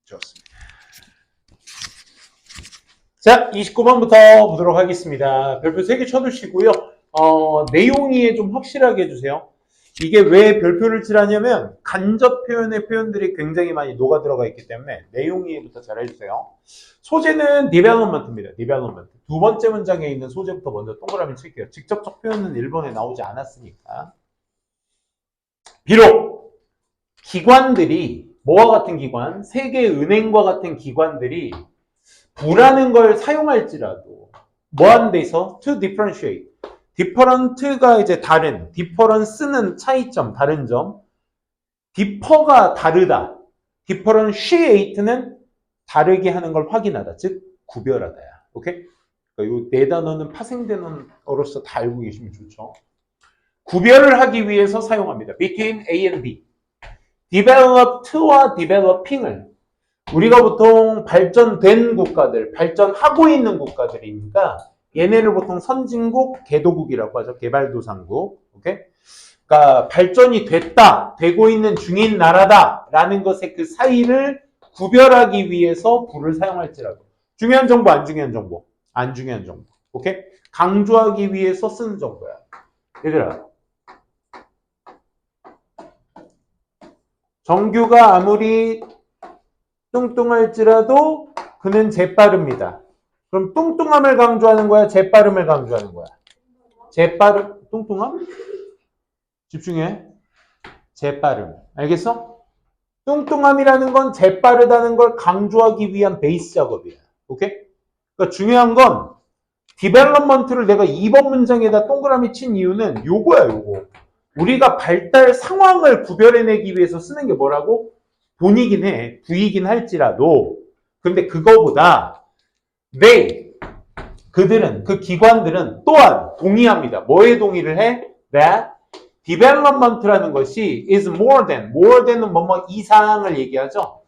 좋습니다. 자, 29번부터 보도록 하겠습니다. 별표 3개 쳐두시고요. 내용이 좀 확실하게 해주세요. 이게 왜 별표를 칠하냐면 간접 표현의 표현들이 굉장히 많이 녹아 들어가 있기 때문에 내용 이해부터 잘 해주세요. 소재는 development입니다. development. 두 번째 문장에 있는 소재부터 먼저 동그라미 칠게요. 직접적 표현은 1번에 나오지 않았으니까. 비록 기관들이 뭐와 같은 기관, 세계은행과 같은 기관들이 부라는 걸 사용할지라도 뭐 하는 데 있어? to differentiate. different가 이제 다른, difference는 차이점, 다른 점. differ가 다르다. differentiate는 다르게 하는 걸 확인하다. 즉 구별하다야. 오케이? 그러니까 이 네 단어는 파생되는 어로서 다 알고 계시면 좋죠. 구별을 하기 위해서 사용합니다. between A and B. developed와 developing을 우리가 보통 발전된 국가들, 발전하고 있는 국가들이니까 얘네를 보통 선진국, 개도국이라고 하죠. 개발도상국. 오케이? 그러니까 발전이 됐다, 되고 있는 중인 나라다라는 것의 그 사이를 구별하기 위해서 부를 사용할지라도. 중요한 정보, 안 중요한 정보? 안 중요한 정보. 오케이? 강조하기 위해서 쓰는 정보야. 얘들아. 정규가 아무리 뚱뚱할지라도 그는 재빠릅니다. 그럼 뚱뚱함을 강조하는 거야? 재빠름을 강조하는 거야? 재빠름, 뚱뚱함? 집중해. 재빠름. 알겠어? 뚱뚱함이라는 건 재빠르다는 걸 강조하기 위한 베이스 작업이야. 오케이? 그러니까 중요한 건 디벨롭먼트를 내가 2번 문장에다 동그라미 친 이유는 요거야, 요거. 우리가 발달 상황을 구별해내기 위해서 쓰는 게 뭐라고? 본이긴 해. 부이긴 할지라도. 근데 그거보다 그들은, 그 기관들은 또한 동의합니다. 뭐에 동의를 해? That development라는 것이 is more than은 뭐뭐 이상을 얘기하죠.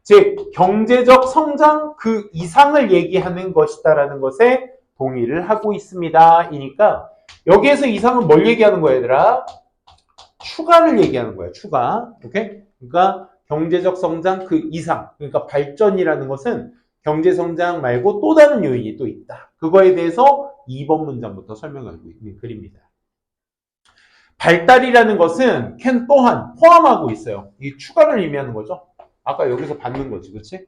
즉 경제적 성장 그 이상을 얘기하는 것이다라는 것에 동의를 하고 있습니다. 이니까 여기에서 이상은 뭘 얘기하는 거야, 얘들아? 추가를 얘기하는 거야, 추가. 오케이? 그러니까 경제적 성장 그 이상. 그러니까 발전이라는 것은 경제 성장 말고 또 다른 요인이 또 있다. 그거에 대해서 2번 문장부터 설명하고 있는 글입니다. 발달이라는 것은 can 또한 포함하고 있어요. 이 추가를 의미하는 거죠. 아까 여기서 받는 거지, 그렇지?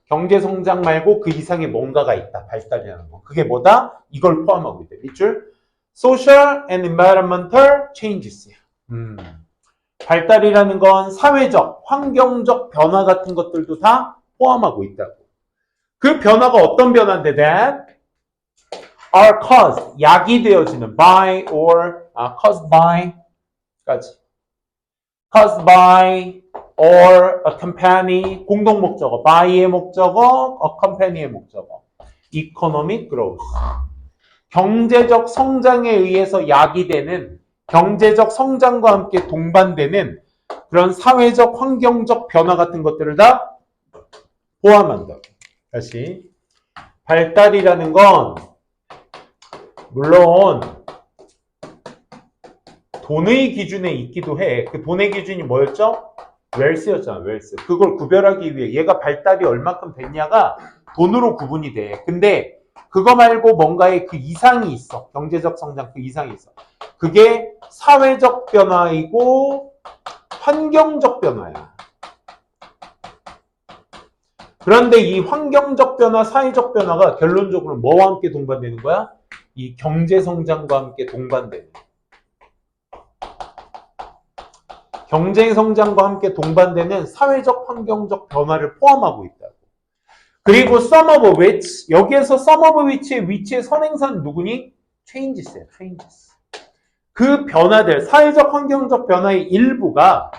경제 성장 말고 그 이상의 뭔가가 있다. 발달이라는 거. 그게 뭐다? 이걸 포함하고 있다. 밑줄. Social and environmental changes야. 발달이라는 건 사회적, 환경적 변화 같은 것들도 다 포함하고 있다고. 그 변화가 어떤 변화인데 that are caused, 야기되어지는 by or caused by 까지. caused by or a company, 공동 목적어, by의 목적어, a company의 목적어. economic growth. 경제적 성장에 의해서 야기되는 경제적 성장과 함께 동반되는 그런 사회적, 환경적 변화 같은 것들을 다 포함한다. 다시. 발달이라는 건 물론 돈의 기준에 있기도 해. 그 돈의 기준이 뭐였죠? 웰스였잖아, 웰스. 그걸 구별하기 위해 얘가 발달이 얼마큼 됐냐가 돈으로 구분이 돼. 근데 그거 말고 뭔가의 그 이상이 있어. 경제적 성장 그 이상이 있어. 그게 사회적 변화이고 환경적 변화야. 그런데 이 환경적 변화, 사회적 변화가 결론적으로 뭐와 함께 동반되는 거야? 이 경제 성장과 함께 동반되는. 경제 성장과 함께 동반되는 사회적, 환경적 변화를 포함하고 있다고. 그리고 some of which, 여기에서 some of which의 선행사는 누구니? changes야, changes. 그 변화들, 사회적, 환경적 변화의 일부가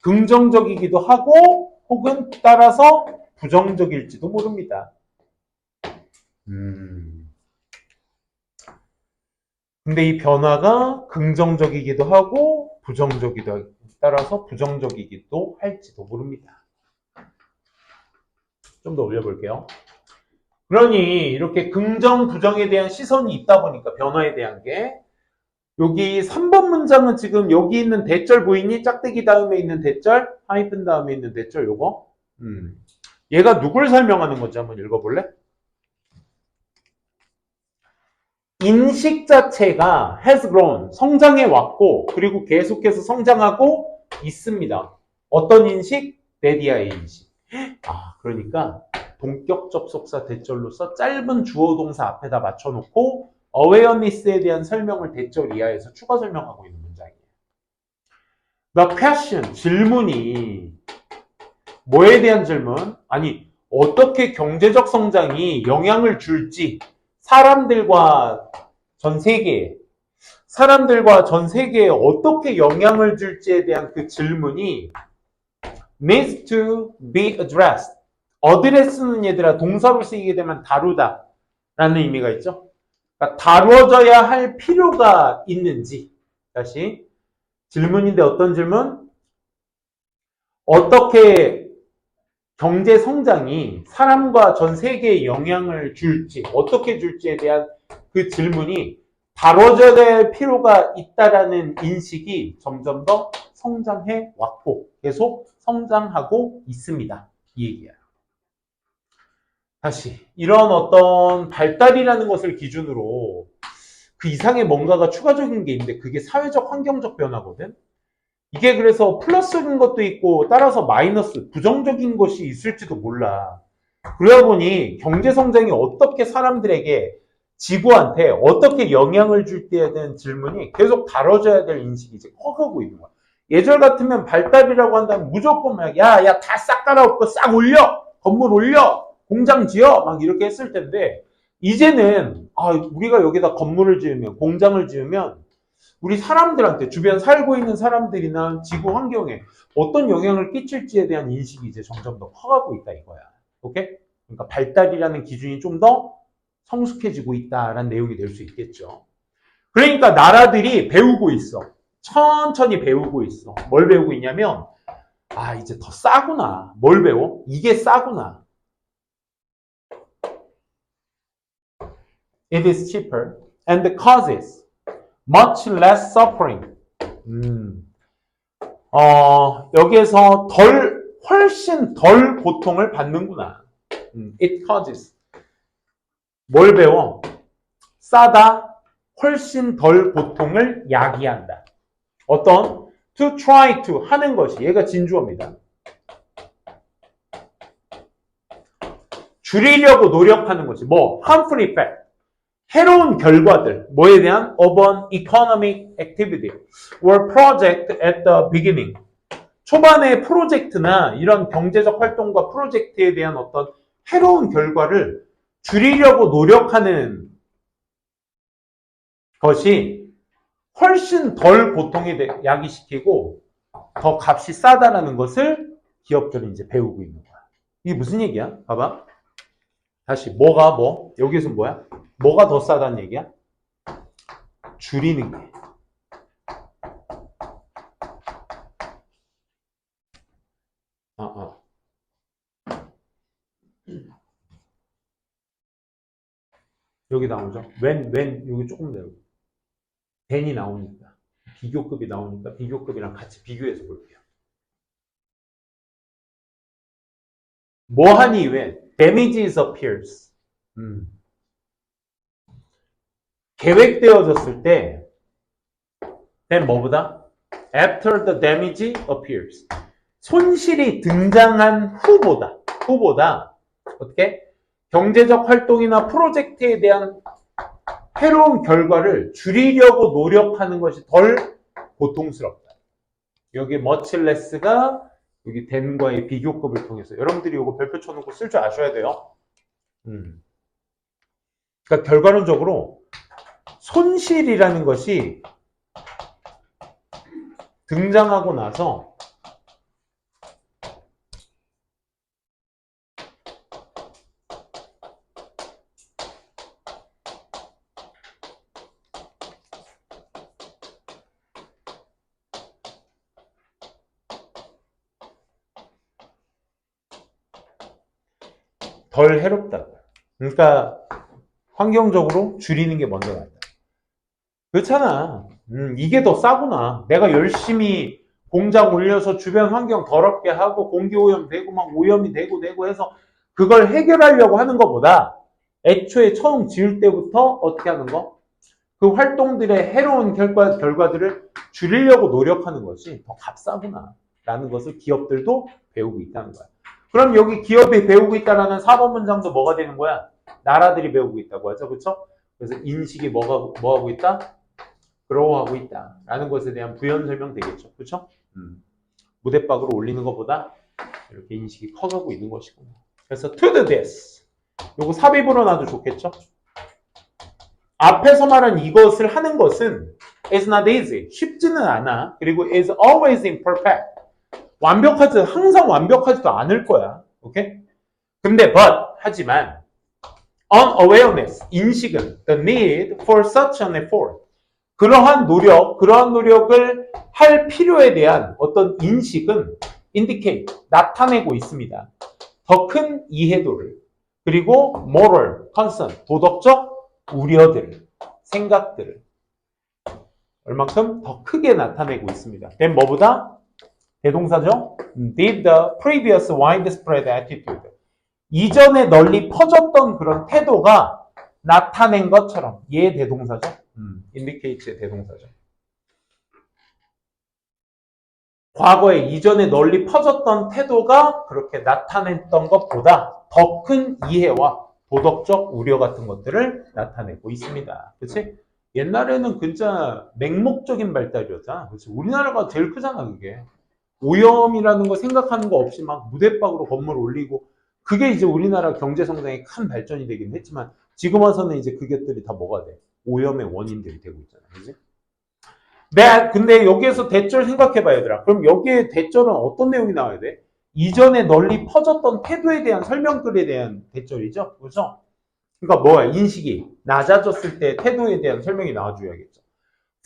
긍정적이기도 하고 혹은 따라서 부정적일지도 모릅니다. 근데 이 변화가 긍정적이기도 하고 부정적이기도 하고 따라서 부정적이기도 할지도 모릅니다. 좀 더 올려볼게요. 그러니 이렇게 긍정, 부정에 대한 시선이 있다 보니까 변화에 대한 게 여기 3번 문장은 지금 여기 있는 대절 보이니? 짝대기 다음에 있는 대절, 하이픈 다음에 있는 대절 요거. 얘가 누굴 설명하는 건지 한번 읽어볼래? 인식 자체가 has grown, 성장해 왔고 그리고 계속해서 성장하고 있습니다. 어떤 인식? 데디아의 인식. 그러니까 동격 접속사 대절로서 짧은 주어 동사 앞에다 맞춰놓고 awareness에 대한 설명을 대절 이하에서 추가 설명하고 있는 문장이에요. The question, 질문이 뭐에 대한 질문? 아니, 어떻게 경제적 성장이 영향을 줄지 사람들과 전 세계에 어떻게 영향을 줄지에 대한 그 질문이 needs to be addressed. address는 얘들아 동사로 쓰이게 되면 다루다 라는 의미가 있죠. 그러니까 다뤄져야 할 필요가 있는지. 다시 질문인데 어떤 질문? 어떻게 경제 성장이 사람과 전 세계에 영향을 줄지, 어떻게 줄지에 대한 그 질문이 다뤄져야 할 필요가 있다라는 인식이 점점 더 성장해 왔고 계속 성장하고 있습니다. 이 얘기야. 다시 이런 어떤 발달이라는 것을 기준으로 그 이상의 뭔가가 추가적인 게 있는데 그게 사회적 환경적 변화거든. 이게 그래서 플러스인 것도 있고 따라서 마이너스 부정적인 것이 있을지도 몰라. 그러다 보니 경제성장이 어떻게 사람들에게 지구한테 어떻게 영향을 줄 때에 대한 질문이 계속 다뤄져야 될 인식이 이제 커가고 있는 거야. 예절 같으면 발달이라고 한다면 무조건 막 야 다 싹 갈아엎고 싹 올려 건물 올려 공장 지어 막 이렇게 했을 텐데 이제는 우리가 여기다 건물을 지으면 공장을 지으면 우리 사람들한테 주변 살고 있는 사람들이나 지구 환경에 어떤 영향을 끼칠지에 대한 인식이 이제 점점 더 커가고 있다 이거야. 오케이? 그러니까 발달이라는 기준이 좀 더 성숙해지고 있다라는 내용이 될 수 있겠죠. 그러니까 나라들이 배우고 있어. 천천히 배우고 있어. 뭘 배우고 있냐면 이제 더 싸구나. 뭘 배워? 이게 싸구나. It is cheaper and causes much less suffering. 여기에서 훨씬 덜 고통을 받는구나. It causes. 뭘 배워? 싸다, 훨씬 덜 고통을 야기한다. 어떤? To try to 하는 것이. 얘가 진주어입니다. 줄이려고 노력하는 것이. 뭐? harmful effect. 해로운 결과들. 뭐에 대한? of an economic activity or project at the beginning. 초반에 프로젝트나 이런 경제적 활동과 프로젝트에 대한 어떤 해로운 결과를 줄이려고 노력하는 것이 훨씬 덜 고통에 야기시키고 더 값이 싸다라는 것을 기업들은 이제 배우고 있는 거야. 이게 무슨 얘기야? 봐봐. 다시 뭐가 뭐? 여기서 뭐야? 뭐가 더 싸다는 얘기야? 줄이는 게. 여기 나오죠. when 여기 조금 더 여기. then이 나오니까 비교급이 나오니까 비교급이랑 같이 비교해서 볼게요. 뭐 한 이후에 damages appears. 계획되어졌을 때 then 뭐보다? after the damage appears. 손실이 등장한 후보다 어떻게? 경제적 활동이나 프로젝트에 대한 해로운 결과를 줄이려고 노력하는 것이 덜 고통스럽다. 여기 much less가 여기 than과의 비교급을 통해서 여러분들이 이거 별표 쳐놓고 쓸 줄 아셔야 돼요. 그러니까 결과론적으로 손실이라는 것이 등장하고 나서 덜 해롭다고. 그러니까 환경적으로 줄이는 게 먼저 낫다. 그렇잖아. 이게 더 싸구나. 내가 열심히 공장 올려서 주변 환경 더럽게 하고 공기오염 되고 막 오염이 되고 해서 그걸 해결하려고 하는 것보다 애초에 처음 지을 때부터 어떻게 하는 거? 그 활동들의 해로운 결과들을 줄이려고 노력하는 것이 더 값싸구나 라는 것을 기업들도 배우고 있다는 거야. 그럼 여기 기업이 배우고 있다라는 4번 문장도 뭐가 되는 거야? 나라들이 배우고 있다고 하죠. 그렇죠? 그래서 인식이 뭐하고 있다? 그로우하고 있다 라는 것에 대한 부연 설명 되겠죠. 그렇죠? 무대박으로 올리는 것보다 이렇게 인식이 커가고 있는 것이고. 그래서 to the this 요거 삽입으로 놔도 좋겠죠. 앞에서 말한 이것을 하는 것은 is not easy 쉽지는 않아. 그리고 is always imperfect 항상 완벽하지도 않을 거야. 오케이? 근데 하지만 unawareness 인식은 the need for such an effort 그러한 노력을 할 필요에 대한 어떤 인식은 indicate, 나타내고 있습니다. 더 큰 이해도를, 그리고 moral concern, 도덕적 우려들, 생각들을 얼만큼 더 크게 나타내고 있습니다. then 뭐보다? 대동사죠? did the previous widespread attitude. 이전에 널리 퍼졌던 그런 태도가 나타낸 것처럼 얘 대동사죠? indicate의 대동사죠. 과거에 이전에 널리 퍼졌던 태도가 그렇게 나타냈던 것보다 더 큰 이해와 도덕적 우려 같은 것들을 나타내고 있습니다. 그치? 옛날에는 진짜 맹목적인 발달이었잖아. 그치? 우리나라가 제일 크잖아, 그게. 오염이라는 거 생각하는 거 없이 막 무대박으로 건물 올리고 그게 이제 우리나라 경제 성장에 큰 발전이 되긴 했지만 지금 와서는 이제 그것들이 다 뭐가 돼? 오염의 원인들이 되고 있잖아. 그지? 네, 근데 여기에서 대절 생각해봐, 얘들아. 그럼 여기에 대절은 어떤 내용이 나와야 돼? 이전에 널리 퍼졌던 태도에 대한 설명들에 대한 대절이죠. 그렇죠? 그러니까 뭐야? 인식이 낮아졌을 때 태도에 대한 설명이 나와줘야겠죠.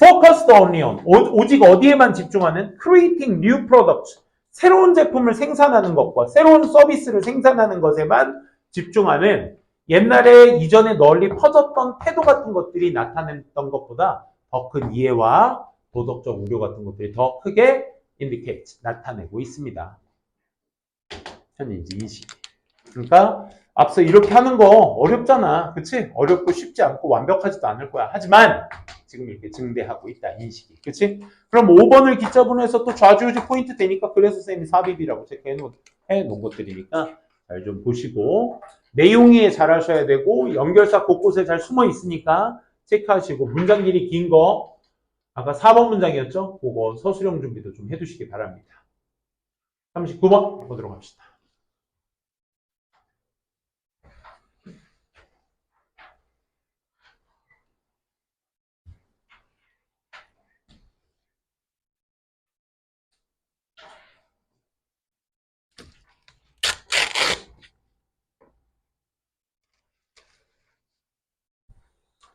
Focused only on, 오직 어디에만 집중하는 creating new products, 새로운 제품을 생산하는 것과 새로운 서비스를 생산하는 것에만 집중하는 옛날에 이전에 널리 퍼졌던 태도 같은 것들이 나타냈던 것보다 더 큰 이해와 도덕적 우려 같은 것들이 더 크게 indicate, 나타내고 있습니다. 현인지 인식. 그러니까 앞서 이렇게 하는 거 어렵잖아. 그치? 어렵고 쉽지 않고 완벽하지도 않을 거야. 하지만 지금 이렇게 증대하고 있다. 인식이. 그치? 그럼 5번을 기점으로 해서 또 좌지우지 포인트 되니까 그래서 쌤이 삽입이라고 체크해 놓은 것들이니까 잘 좀 보시고 내용이 잘 하셔야 되고 연결사 곳곳에 잘 숨어 있으니까 체크하시고 문장 길이 긴 거 아까 4번 문장이었죠? 그거 서술형 준비도 좀 해두시기 바랍니다. 39번 보도록 합시다.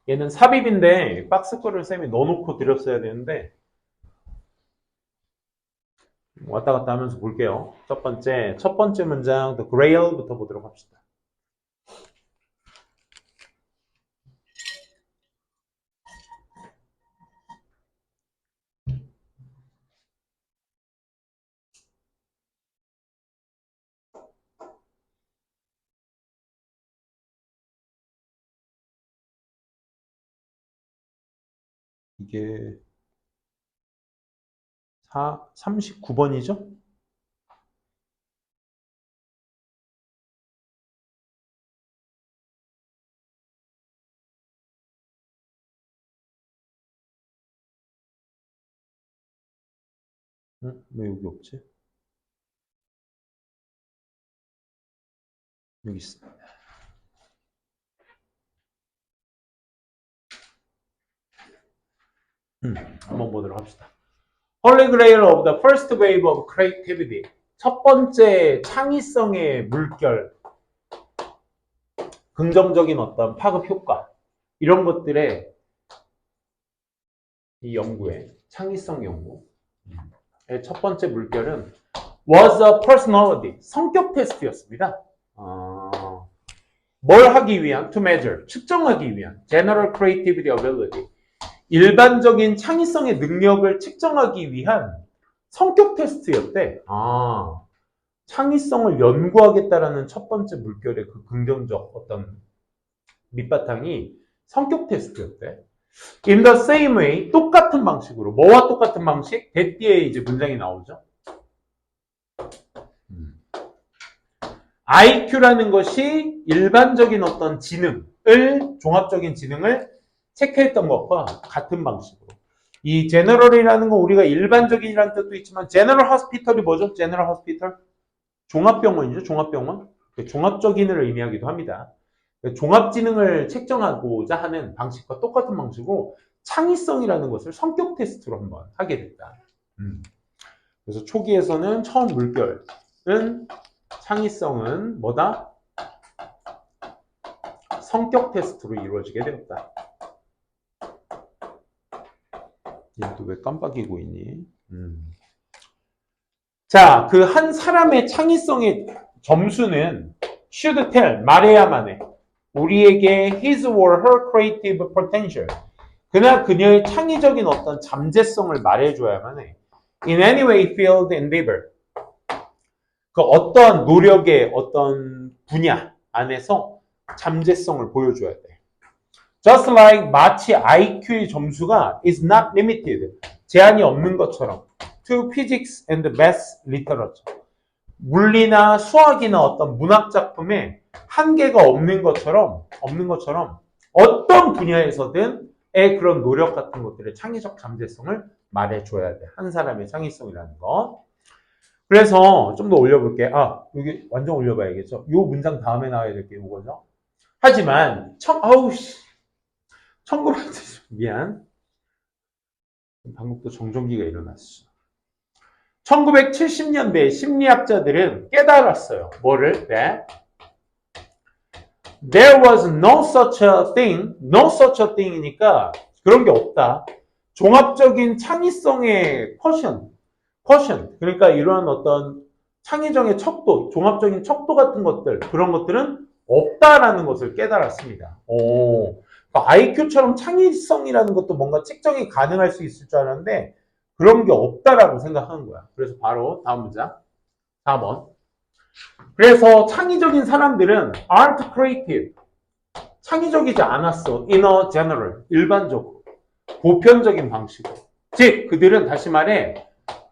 얘는 삽입인데 박스 거를 쌤이 넣어놓고 드렸어야 되는데 왔다 갔다 하면서 볼게요. 첫 번째 문장 The Grail부터 보도록 합시다. 이게 39번이죠? 왜 여기 없지? 여기 있어. 한번 보도록 합시다. Holy Grail of the First Wave of Creativity. 첫 번째 창의성의 물결, 긍정적인 어떤 파급 효과 이런 것들의 이 연구의 창의성 연구의 첫 번째 물결은 was a personality, 성격 테스트였습니다. 뭘 하기 위한? To measure, 측정하기 위한 general creativity ability. 일반적인 창의성의 능력을 측정하기 위한 성격 테스트였대. 창의성을 연구하겠다라는 첫 번째 물결의 그 긍정적 어떤 밑바탕이 성격 테스트였대. In the same way, 똑같은 방식으로. 뭐와 똑같은 방식? that 뒤에 이제 문장이 나오죠. IQ라는 것이 일반적인 어떤 지능을, 종합적인 지능을 체크했던 것과 같은 방식으로. 이 general이라는 건 우리가 일반적인이라는 뜻도 있지만 general hospital이 뭐죠? general hospital? 종합병원이죠. 종합병원. 종합적인을 의미하기도 합니다. 종합지능을 책정하고자 하는 방식과 똑같은 방식으로 창의성이라는 것을 성격 테스트로 한번 하게 됐다. 그래서 초기에서는 처음 물결은 창의성은 뭐다? 성격 테스트로 이루어지게 되었다. 얘 또 왜 깜빡이고 있니? 자, 그 한 사람의 창의성의 점수는 should tell, 말해야만 해. 우리에게 his or her creative potential. 그나 그녀의 창의적인 어떤 잠재성을 말해줘야만 해. In any way, field, endeavor. 그 어떤 노력의 어떤 분야 안에서 잠재성을 보여줘야 돼. Just like 마치 IQ의 점수가 is not limited. 제한이 없는 것처럼. To physics and math literature. 물리나 수학이나 어떤 문학 작품에 한계가 없는 것처럼 어떤 분야에서든 그런 노력 같은 것들의 창의적 잠재성을 말해줘야 돼. 한 사람의 창의성이라는 거. 그래서 좀 더 올려볼게. 여기 완전 올려봐야겠죠. 요 문장 다음에 나와야 될 게 이거죠. 하지만 1900 미안. 방금 또 정전기가 일어났어. 1970년대 심리학자들은 깨달았어요. 뭐를? 네. There was no such a thing이니까 그런 게 없다. 종합적인 창의성의 quotient. 그러니까 이러한 어떤 창의적인 척도, 종합적인 척도 같은 것들, 그런 것들은 없다라는 것을 깨달았습니다. IQ처럼 창의성이라는 것도 뭔가 측정이 가능할 수 있을 줄 알았는데 그런 게 없다라고 생각하는 거야. 그래서 바로 다음 문장 4번. 그래서 창의적인 사람들은 aren't creative. 창의적이지 않았어. in a general. 일반적으로. 보편적인 방식으로. 즉 그들은 다시 말해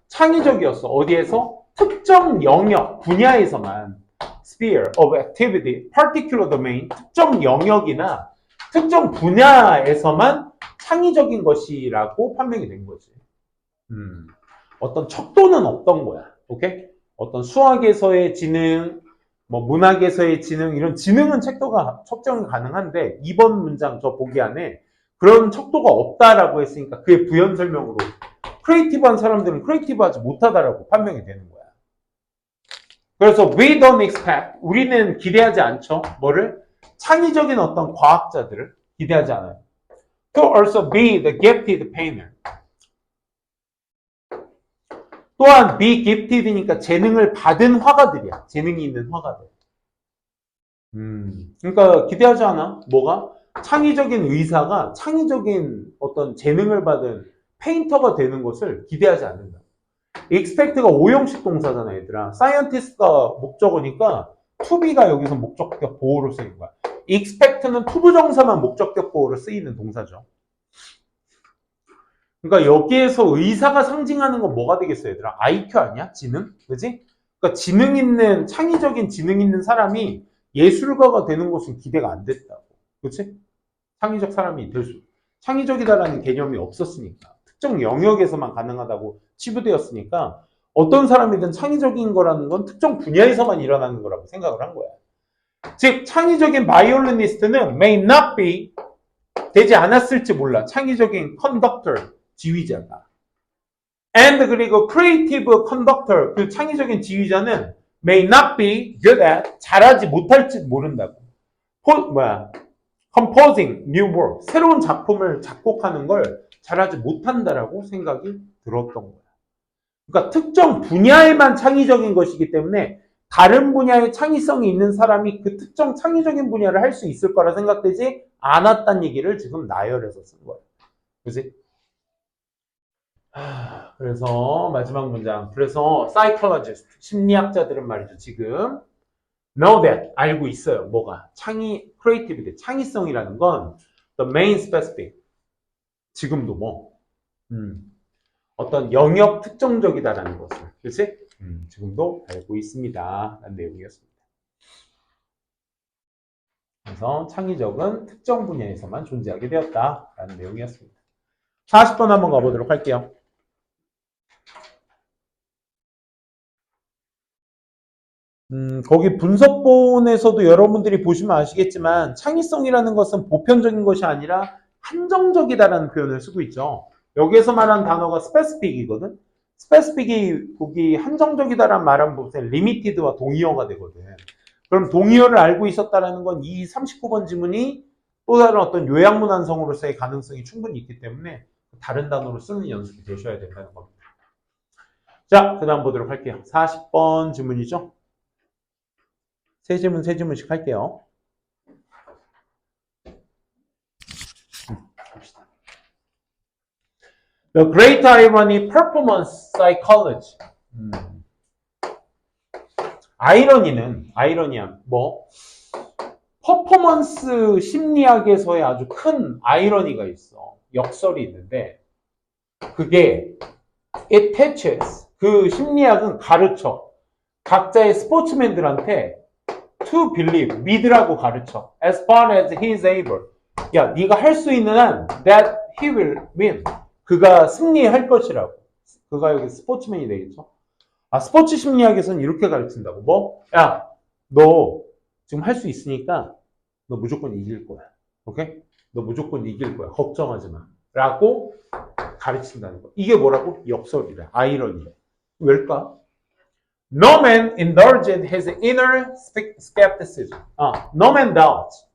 창의적이었어. 어디에서? 특정 영역, 분야에서만 sphere of activity, particular domain, 특정 영역이나 특정 분야에서만 창의적인 것이라고 판명이 된 거지. 어떤 척도는 없던 거야. 오케이? 어떤 수학에서의 지능, 뭐 문학에서의 지능, 이런 지능은 척정이 가능한데 2번 문장 저 보기 안에 그런 척도가 없다라고 했으니까 그의 부연 설명으로 크리에이티브한 사람들은 크리에이티브하지 못하다라고 판명이 되는 거야. 그래서 we don't expect, 우리는 기대하지 않죠. 뭐를? 창의적인 어떤 과학자들을 기대하지 않아요. To also be the gifted painter. 또한 be gifted니까 재능을 받은 화가들이야. 재능이 있는 화가들. 그러니까 기대하지 않아. 뭐가? 창의적인 의사가 창의적인 어떤 재능을 받은 페인터가 되는 것을 기대하지 않는다. expect가 오형식 동사잖아, 얘들아. scientist가 목적어니까 to be가 여기서 목적격 보호로 쓰인 거야. expect는 투부정사만 목적격 보호로 쓰이는 동사죠. 그러니까 여기에서 의사가 상징하는 건 뭐가 되겠어요, 얘들아? IQ 아니야? 지능? 그지? 그러니까 지능 있는, 창의적인 지능 있는 사람이 예술가가 되는 것은 기대가 안 됐다고. 그치? 창의적 사람이 창의적이다라는 개념이 없었으니까. 특정 영역에서만 가능하다고 치부되었으니까 어떤 사람이든 창의적인 거라는 건 특정 분야에서만 일어나는 거라고 생각을 한 거야. 즉, 창의적인 바이올리니스트는 may not be, 되지 않았을지 몰라. 창의적인 conductor, 지휘자가. And 그리고 creative conductor, 그 창의적인 지휘자는 may not be good at, 잘하지 못할지 모른다고. composing new work, 새로운 작품을 작곡하는 걸 잘하지 못한다라고 생각이 들었던 거야. 그러니까 특정 분야에만 창의적인 것이기 때문에 다른 분야에 창의성이 있는 사람이 그 특정 창의적인 분야를 할 수 있을 거라 생각되지 않았다는 얘기를 지금 나열해서 쓴 거예요. 그지? 그래서 마지막 문장. 그래서 psychologist, 심리학자들은 말이죠. 지금 know that, 알고 있어요. 뭐가? creativity, 창의성이라는 건 the main specific. 지금도 뭐 어떤 영역 특정적이다라는 것을, 그치? 지금도 알고 있습니다. 라는 내용이었습니다. 그래서 창의적은 특정 분야에서만 존재하게 되었다라는 내용이었습니다. 40번 한번 가보도록 할게요. 거기 분석본에서도 여러분들이 보시면 아시겠지만 창의성이라는 것은 보편적인 것이 아니라 한정적이다라는 표현을 쓰고 있죠. 여기에서 말하는 단어가 specific이거든. specific이 거기 한정적이다라는 말은 보세요. limited와 동의어가 되거든. 그럼 동의어를 알고 있었다라는 건 이 39번 지문이 또 다른 어떤 요약문 완성으로서의 가능성이 충분히 있기 때문에 다른 단어로 쓰는 연습이 되셔야 된다는 겁니다. 자, 그 다음 보도록 할게요. 40번 지문이죠. 세 지문씩 할게요. The Great Irony Performance Psychology. 아이러니한 뭐 퍼포먼스 심리학에서의 아주 큰 아이러니가 있어. 역설이 있는데 그게 it teaches, 그 심리학은 가르쳐 각자의 스포츠맨들한테 to believe, 믿으라고 가르쳐. As far as he is able. 야, 네가 할 수 있는 한 that he will win. 그가 승리할 것이라고. 그가 여기 스포츠맨이 되겠죠. 아, 스포츠 심리학에서는 이렇게 가르친다고. 뭐? 야, 너 지금 할 수 있으니까 너 무조건 이길 거야. 오케이? 너 무조건 이길 거야. 걱정하지 마. 라고 가르친다는 거. 이게 뭐라고? 역설이다. 아이러니다. 왜일까? No man indulged his inner skepticism. No man doubts.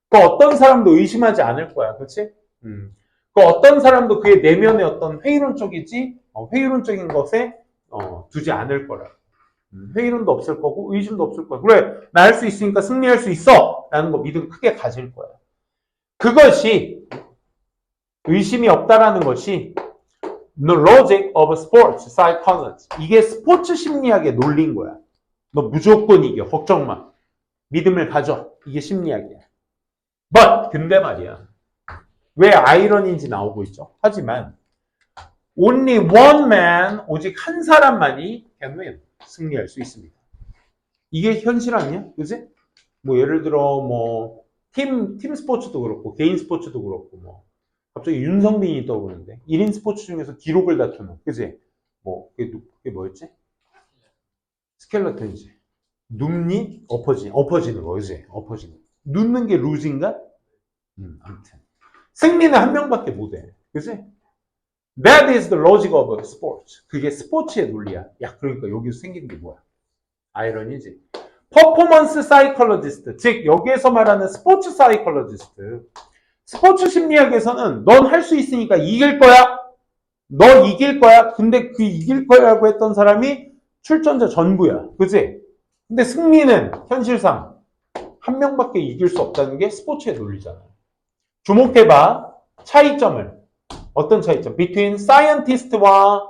그 어떤 사람도 의심하지 않을 거야. 그렇지? 그 어떤 사람도 그의 내면의 어떤 회의론적인 것에 두지 않을 거라. 회의론도 없을 거고 의심도 없을 거야. 그래, 나 할 수 있으니까 승리할 수 있어! 라는 거 믿음 크게 가질 거야. 그것이 의심이 없다라는 것이 The logic of sports psychology. 이게 스포츠 심리학의 논리인 거야. 너 무조건 이겨. 걱정 마. 믿음을 가져. 이게 심리학이야. But 근데 말이야. 왜 아이러니인지 나오고 있죠. 하지만 only one man, 오직 한 사람만이 can win. 승리할 수 있습니다. 이게 현실 아니야? 그지? 뭐 예를 들어 뭐 팀 스포츠도 그렇고 개인 스포츠도 그렇고 뭐 갑자기 윤성빈이 떠오르는데 1인 스포츠 중에서 기록을 다투는, 그지? 뭐 그게 뭐였지? 스켈레톤이지. 눕니? 엎어지는 거, 그지? 엎어지는. 눕는 게 루즈인가? 아무튼 승리는 한 명밖에 못해, 그지? That is the logic of sports. 그게 스포츠의 논리야. 야, 그러니까 여기서 생기는 게 뭐야? 아이러니지. 퍼포먼스 사이콜로지스트, 즉 여기에서 말하는 스포츠 사이콜로지스트. 스포츠 심리학에서는 넌 할 수 있으니까 이길 거야. 너 이길 거야. 근데 그 이길 거라고 했던 사람이 출전자 전부야. 그치? 근데 승리는 현실상 한 명밖에 이길 수 없다는 게 스포츠의 논리잖아. 주목해봐. 차이점을. 어떤 차이점? Between scientist와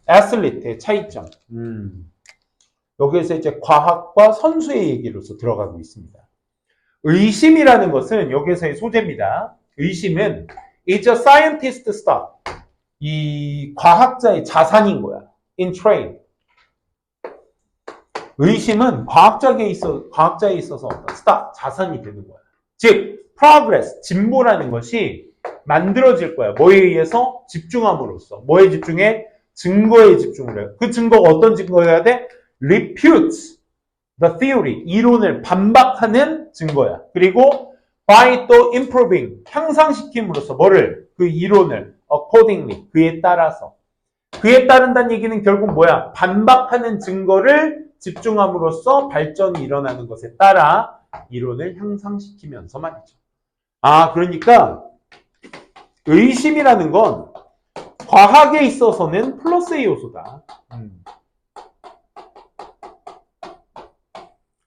athlete의 차이점. 여기에서 이제 과학과 선수의 얘기로서 들어가고 있습니다. 의심이라는 것은 여기에서의 소재입니다. 의심은 it's a scientist stuff. 이 과학자의 자산인 거야. in trade. 의심은 과학자에 있어서 어떤 stuff, 자산이 되는 거야. 즉, progress, 진보라는 것이 만들어질 거야. 뭐에 의해서? 집중함으로써. 뭐에 집중해? 증거에 집중을 해요. 그 증거가 어떤 증거여야 돼? refutes the theory, 이론을 반박하는 증거야. 그리고 by 또 improving, 향상시킴으로써 뭐를? 그 이론을 accordingly, 그에 따라서. 그에 따른다는 얘기는 결국 뭐야? 반박하는 증거를 집중함으로써 발전이 일어나는 것에 따라 이론을 향상시키면서 말이죠. 아, 그러니까 의심이라는 건 과학에 있어서는 플러스의 요소다.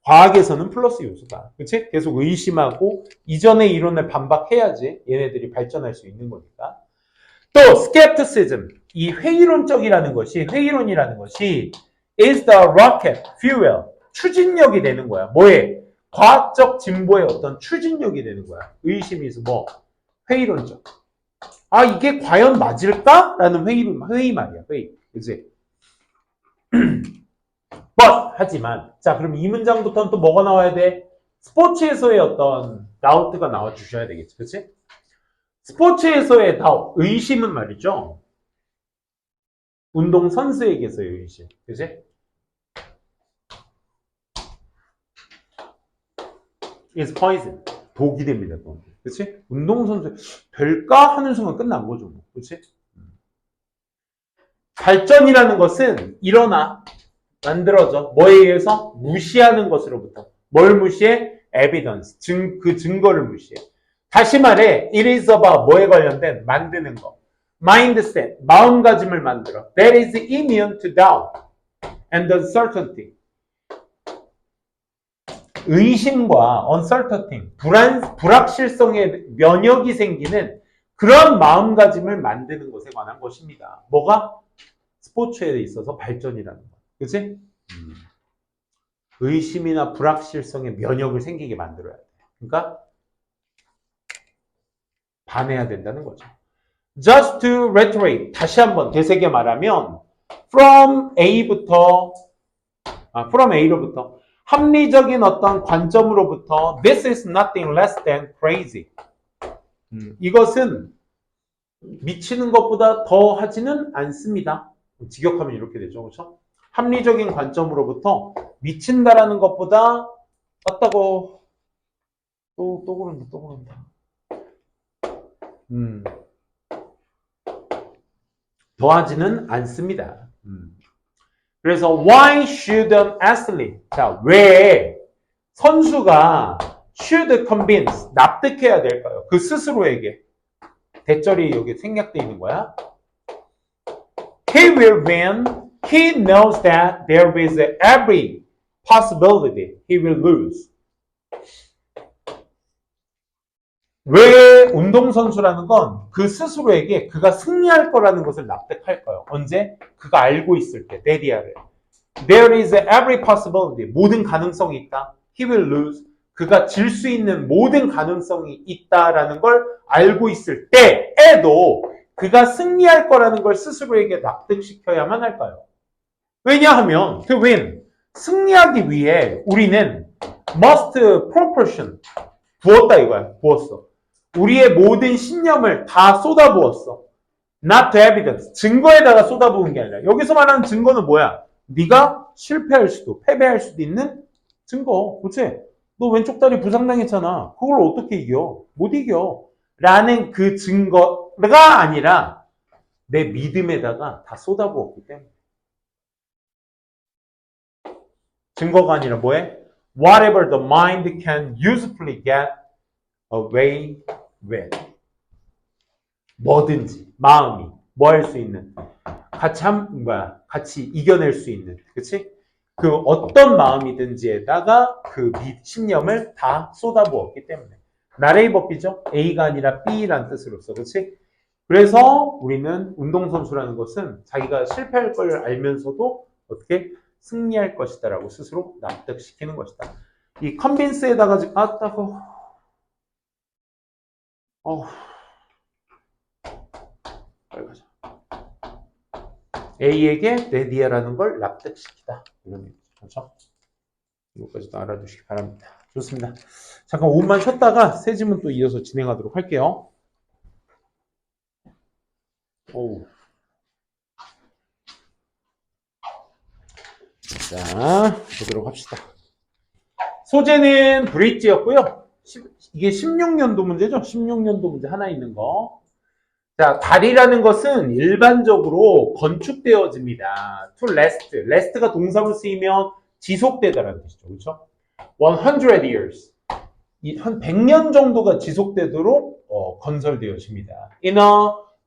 과학에서는 플러스 요소다. 그치? 계속 의심하고 이전의 이론을 반박해야지 얘네들이 발전할 수 있는 거니까. 또 skepticism, 이 회의론이라는 것이 is the rocket fuel, 추진력이 되는 거야. 뭐에? 과학적 진보의 어떤 추진력이 되는 거야. 의심이 뭐 회의론적. 아, 이게 과연 맞을까? 라는 회의 말이야. 회의. 그치? but 하지만 자, 그럼 이 문장부터는 또 뭐가 나와야 돼? 스포츠에서의 어떤 다우트가 나와 주셔야 되겠지. 그치? 스포츠에서의 의심은 말이죠. 운동 선수에게서의 의심. 그치? is poison. 독이 됩니다. 그치? 운동선수 될까 하는 순간 끝난 거죠. 뭐. 그치? 발전이라는 것은 일어나, 만들어져. 뭐에 의해서? 무시하는 것으로부터. 뭘 무시해? evidence. 그 증거를 무시해. 다시 말해, it is about 뭐에 관련된? 만드는 거. mindset. 마음가짐을 만들어. that is immune to doubt and uncertainty. 의심과 uncertainty, 불확실성에 면역이 생기는 그런 마음가짐을 만드는 것에 관한 것입니다. 뭐가? 스포츠에 있어서 발전이라는 거. 그치? 의심이나 불확실성에 면역을 생기게 만들어야 돼. 그러니까 반해야 된다는 거죠. Just to reiterate, 다시 한번 되새겨 말하면 from A로부터 합리적인 어떤 관점으로부터 this is nothing less than crazy. 이것은 미치는 것보다 더 하지는 않습니다. 직역하면 이렇게 되죠. 그렇죠? 합리적인 관점으로부터 미친다라는 것보다 맞다고 또 그런다. 더 하지는 않습니다. 그래서 why should an athlete? 자, 왜 선수가 should convince, 납득해야 될까요? 그 스스로에게. 대절이 여기 생략되어 있는 거야. He will win. He knows that there is every possibility he will lose. 왜 운동선수라는 건 그 스스로에게 그가 승리할 거라는 것을 납득할 거예요. 언제? 그가 알고 있을 때, 데디아를. There is every possibility. 모든 가능성이 있다. He will lose. 그가 질 수 있는 모든 가능성이 있다라는 걸 알고 있을 때에도 그가 승리할 거라는 걸 스스로에게 납득시켜야만 할까요? 왜냐하면 to win, 승리하기 위해 우리는 must proportion, 부었다 이거야. 부었어. 우리의 모든 신념을 다 쏟아부었어. Not to evidence, 증거에다가 쏟아부은 게 아니라 여기서 말하는 증거는 뭐야? 네가 실패할 수도 패배할 수도 있는 증거. 그치? 너 왼쪽 다리 부상당했잖아. 그걸 어떻게 이겨? 못 이겨. 라는 그 증거가 아니라 내 믿음에다가 다 쏟아부었기 때문에. 증거가 아니라 뭐해? Whatever the mind can usefully get away with. 뭐든지 마음이 뭐 할 수 있는 같이 이겨낼 수 있는, 그치? 그 어떤 마음이든지에다가 그 신념을 다 쏟아부었기 때문에. 나레이 법이죠. A가 아니라 B라는 뜻으로서, 그치? 그래서 우리는 운동선수라는 것은 자기가 실패할 걸 알면서도 어떻게 승리할 것이다라고 스스로 납득시키는 것이다. 이 컨빈스에다가 아따고 빨리 가자. A에게 데디아라는 걸 납득시키다. 이런 얘기죠. 그렇죠? 이것까지도 알아두시기 바랍니다. 좋습니다. 잠깐 5분만 쉬었다가 새 질문 또 이어서 진행하도록 할게요. 자, 보도록 합시다. 소재는 브릿지였고요. 이게 16년도 문제죠? 16년도 문제 하나 있는 거. 자, 다리라는 것은 일반적으로 건축되어집니다. to last. last가 동사로 쓰이면 지속되다라는 뜻이죠. 그렇죠? 100 years. 한 100년 정도가 지속되도록 건설되어집니다. in a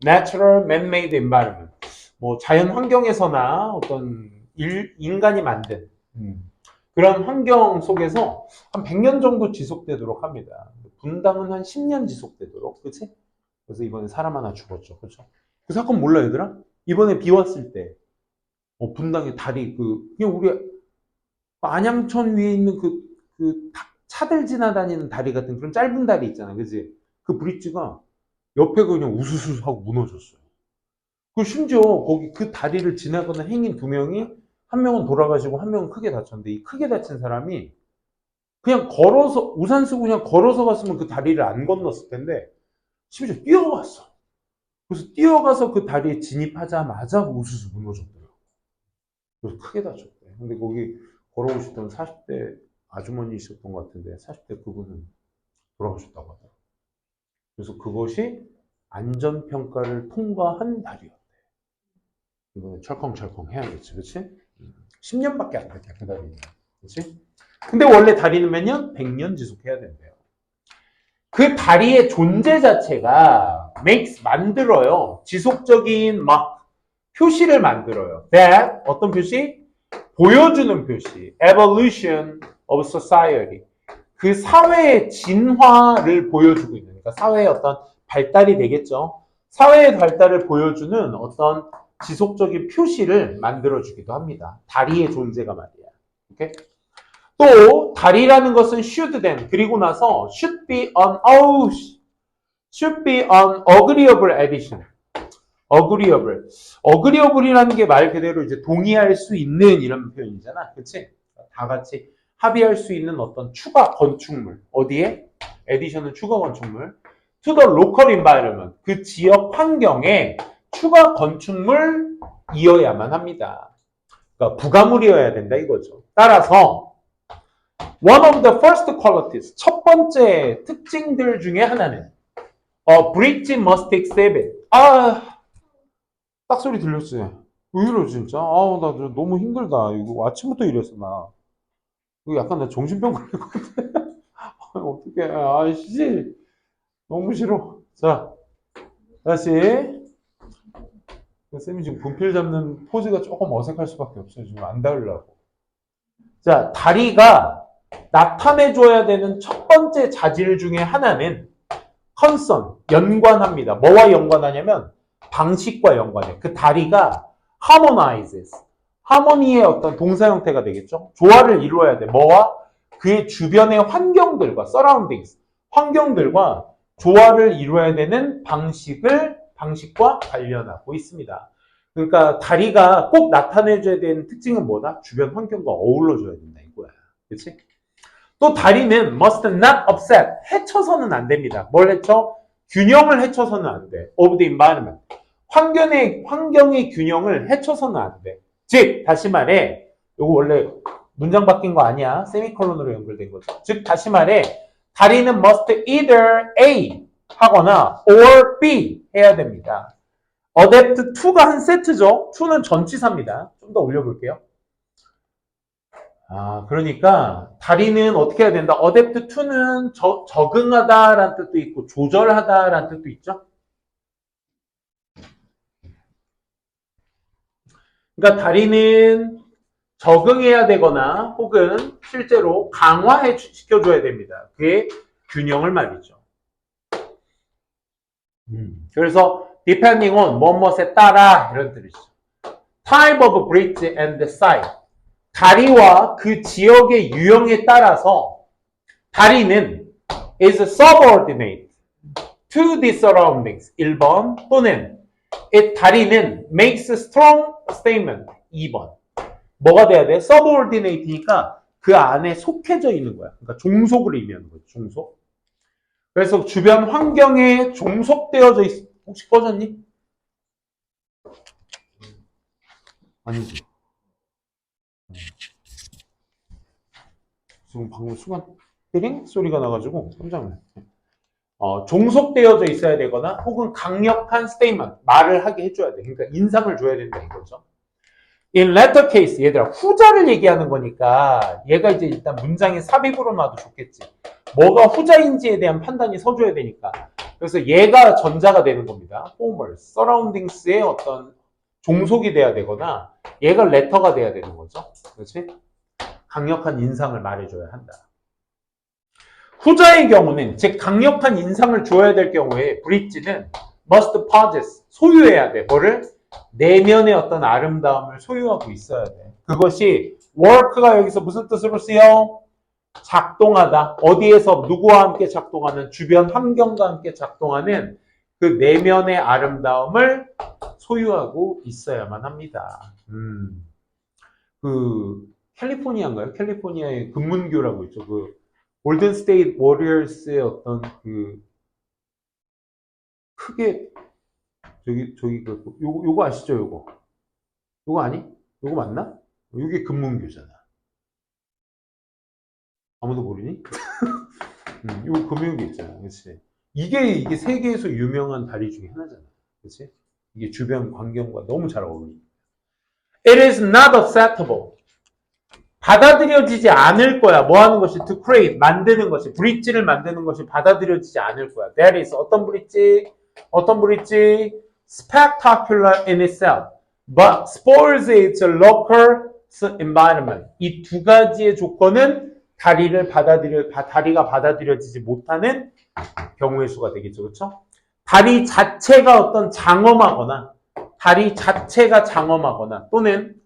natural man-made environment. 뭐 자연 환경에서나 어떤 인간이 만든 그런 환경 속에서 한 100년 정도 지속되도록 합니다. 분당은 한 10년 지속되도록, 그치? 그래서 이번에 사람 하나 죽었죠. 그렇죠? 그 사건 몰라, 얘들아? 이번에 비 왔을 때, 분당에 다리, 그냥 우리 안양천 위에 있는 차들 지나다니는 다리 같은 그런 짧은 다리 있잖아, 그지? 그 브릿지가 옆에 그냥 우수수 하고 무너졌어요. 그 심지어 거기 그 다리를 지나가는 행인 두 명이 한 명은 돌아가시고 한 명은 크게 다쳤는데 이 크게 다친 사람이 그냥 걸어서 우산 쓰고 그냥 걸어서 갔으면 그 다리를 안 건넜을 텐데 심지어 뛰어갔어. 그래서 뛰어가서 그 다리에 진입하자마자 우수수 무너졌더라고. 그래서 크게 다쳤대. 근데 거기 걸어오시던 40대 아주머니이셨던 것 같은데 40대 그분은 돌아가셨다고 하더라고요. 그래서 그것이 안전평가를 통과한 다리였대. 이거는 철컹철컹 해야겠지, 그치? 10년밖에 안 됐대, 그 다리는. 그치? 근데 원래 다리는 몇 년? 100년 지속해야 된대요. 그 다리의 존재 자체가 만들어요. 지속적인 표시를 만들어요. That, 어떤 표시? 보여주는 표시. Evolution of society. 그 사회의 진화를 보여주고 있는, 그러니까 사회의 어떤 발달이 되겠죠. 사회의 발달을 보여주는 어떤 지속적인 표시를 만들어주기도 합니다. 다리의 존재가 말이야. 오케이? 또 다리라는 것은 should then 그리고 나서 should be an agreeable addition. agreeable이라는 게 말 그대로 이제 동의할 수 있는 이런 표현이잖아. 그치? 다 같이 합의할 수 있는 어떤 추가 건축물. 어디에? addition은 추가 건축물. to the local environment. 그 지역 환경에 추가 건축물이어야만 합니다. 그러니까 부가물이어야 된다 이거죠. 따라서 one of the first qualities, 첫 번째 특징들 중에 하나는 a bridge must exhibit. 딱 소리 들렸어요. 왜 이러 진짜? 나 너무 힘들다. 이거 아침부터 이랬어 나. 이거 약간 나 정신병 걸릴 것 같아. 어떡해. 아이씨. 너무 싫어. 자, 다시. 쌤이 지금 분필 잡는 포즈가 조금 어색할 수밖에 없어요. 지금 안 닿으려고. 자, 다리가 나타내줘야 되는 첫 번째 자질 중에 하나는 concern, 연관합니다. 뭐와 연관하냐면 방식과 연관해. 그 다리가 harmonizes, 하모니의 어떤 동사 형태가 되겠죠. 조화를 이루어야 돼. 뭐와? 그의 주변의 환경들과 surroundings, 환경들과 조화를 이루어야 되는 방식과 관련하고 있습니다. 그러니까 다리가 꼭 나타내줘야 되는 특징은 뭐다? 주변 환경과 어울러줘야 된다 이거야. 그렇지? 또 다리는 must not upset, 해쳐서는 안 됩니다. 뭘 해쳐? 균형을 해쳐서는 안 돼. of the environment. 환경의 균형을 해쳐서는 안 돼. 즉, 다시 말해, 이거 원래 문장 바뀐 거 아니야. 세미콜론으로 연결된 거죠. 즉, 다시 말해, 다리는 must either A 하거나 or B 해야 됩니다. adapt to가 한 세트죠. to는 전치사입니다. 좀 더 올려볼게요. 그러니까 다리는 어떻게 해야 된다? adapt to는 적응하다라는 뜻도 있고 조절하다라는 뜻도 있죠. 그러니까 다리는 적응해야 되거나 혹은 실제로 강화시켜줘야 됩니다. 그의 균형을 말이죠. 그래서 depending on 뭐뭐에 따라 이런 뜻이죠. Type of bridge and site. 다리와 그 지역의 유형에 따라서 다리는 is subordinate to the surroundings. 1번 또는 다리는 makes strong statement. 2번. 뭐가 돼야 돼? subordinate니까 그 안에 속해져 있는 거야. 그러니까 종속을 의미하는 거죠. 종속. 그래서 주변 환경에 종속되어져 있어. 혹시 꺼졌니? 아니지. 지금 방금 순간 띠링 소리가 나가지고 깜짝 놀랐어요. 종속되어져 있어야 되거나 혹은 강력한 statement, 말을 하게 해줘야 돼. 그러니까 인상을 줘야 된다 이거죠. In latter case, 얘들아 후자를 얘기하는 거니까 얘가 이제 일단 문장에 삽입으로 놔도 좋겠지. 뭐가 후자인지에 대한 판단이 서줘야 되니까. 그래서 얘가 전자가 되는 겁니다. former, surroundings의 어떤 종속이 돼야 되거나 얘가 letter가 돼야 되는 거죠. 그렇지? 강력한 인상을 말해줘야 한다. 후자의 경우는 즉 강력한 인상을 줘야 될 경우에 브릿지는 must possess, 소유해야 돼. 뭐를? 내면의 어떤 아름다움을 소유하고 있어야 돼. 그것이 work가 여기서 무슨 뜻으로 쓰여? 작동하다. 어디에서 누구와 함께 작동하는, 주변 환경과 함께 작동하는 그 내면의 아름다움을 소유하고 있어야만 합니다. 그 캘리포니아인가요? 캘리포니아의 금문교라고 있죠. 그 골든 스테이트 워리어스의 어떤 그 크게 저기 요거 아시죠? 요거 아니? 요거 맞나? 요게 금문교잖아. 아무도 모르니? 요 금문교 있잖아. 그렇지? 이게 세계에서 유명한 다리 중에 하나잖아. 그렇지? 이게 주변 환경과 너무 잘 어울리니. It is not acceptable. 받아들여지지 않을 거야. 뭐 하는 것이? To create, 만드는 것이. 브릿지를 만드는 것이 받아들여지지 않을 거야. That is, 어떤 브릿지? 어떤 브릿지? Spectacular in itself, but spoils its local environment. 이 두 가지의 조건은 다리가 받아들여지지 못하는 경우의 수가 되겠죠. 그렇죠? 다리 자체가 어떤 장엄하거나, 다리 자체가 장엄하거나, 또는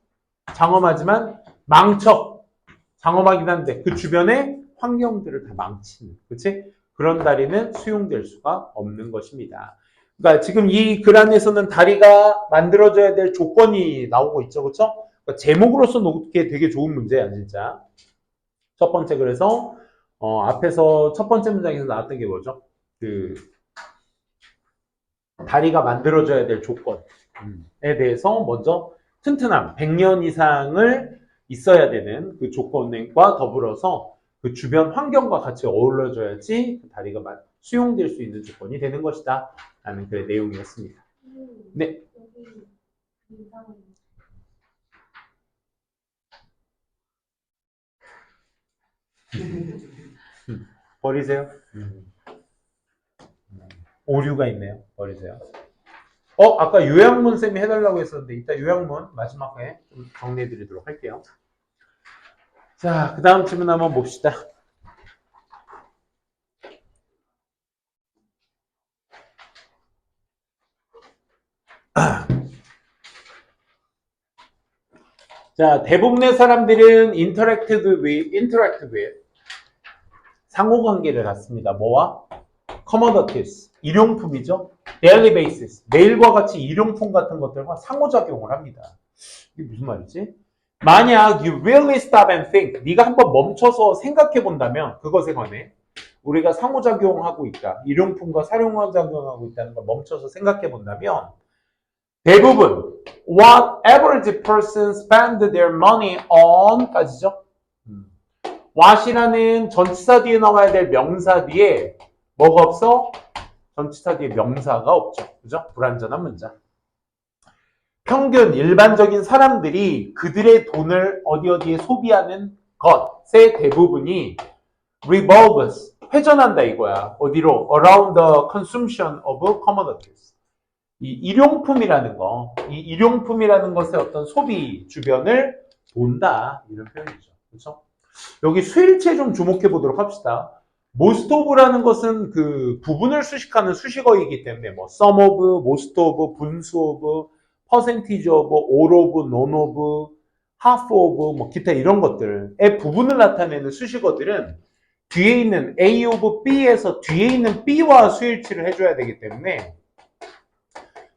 장엄하지만 장엄하긴 한데 그 주변의 환경들을 다 망치는, 그치? 그런 다리는 수용될 수가 없는 것입니다. 그러니까 지금 이 글 안에서는 다리가 만들어져야 될 조건이 나오고 있죠, 그쵸? 그러니까 제목으로서 놓기에 되게 좋은 문제야, 진짜. 첫 번째, 그래서 앞에서 첫 번째 문장에서 나왔던 게 뭐죠? 그 다리가 만들어져야 될 조건에 대해서 먼저 튼튼함, 100년 이상을 있어야 되는 그 조건과 더불어서 그 주변 환경과 같이 어우러져야지 그 다리가 수용될 수 있는 조건이 되는 것이다 라는 그 내용이었습니다. 네. 버리세요. 오류가 있네요. 버리세요. 아까 요약문 쌤이 해달라고 했었는데 이따 요약문 마지막에 좀 정리해 드리도록 할게요. 자, 그 다음 질문 한번 봅시다. 자, 대부분의 사람들은 interacted with 상호관계를 갖습니다. 뭐와? commodities, 일용품이죠. daily basis, 매일과 같이 일용품 같은 것들과 상호작용을 합니다. 이게 무슨 말이지? 만약 you really stop and think, 네가 한번 멈춰서 생각해 본다면 그것에 관해 우리가 상호작용하고 있다, 일용품과 상호작용하고 있다는 걸 멈춰서 생각해 본다면 대부분 what average person spend their money on 까지죠. what이라는 전치사 뒤에 나와야 될 명사 뒤에 뭐가 없어? 전치사 뒤에 명사가 없죠. 그죠? 불완전한 문장. 평균 일반적인 사람들이 그들의 돈을 어디에 소비하는 것의 대부분이 revolves, 회전한다 이거야. 어디로? around the consumption of commodities. 이 일용품이라는 것의 어떤 소비 주변을 본다, 이런 표현이죠. 그렇죠? 여기 수일치에 좀 주목해 보도록 합시다. most of라는 것은 그 부분을 수식하는 수식어이기 때문에 뭐 some of, most of, 분수 of, percentage of, all of, none of, half of, 뭐 기타 이런 것들의 부분을 나타내는 수식어들은 뒤에 있는 A of B에서 뒤에 있는 B와 수일치를 해줘야 되기 때문에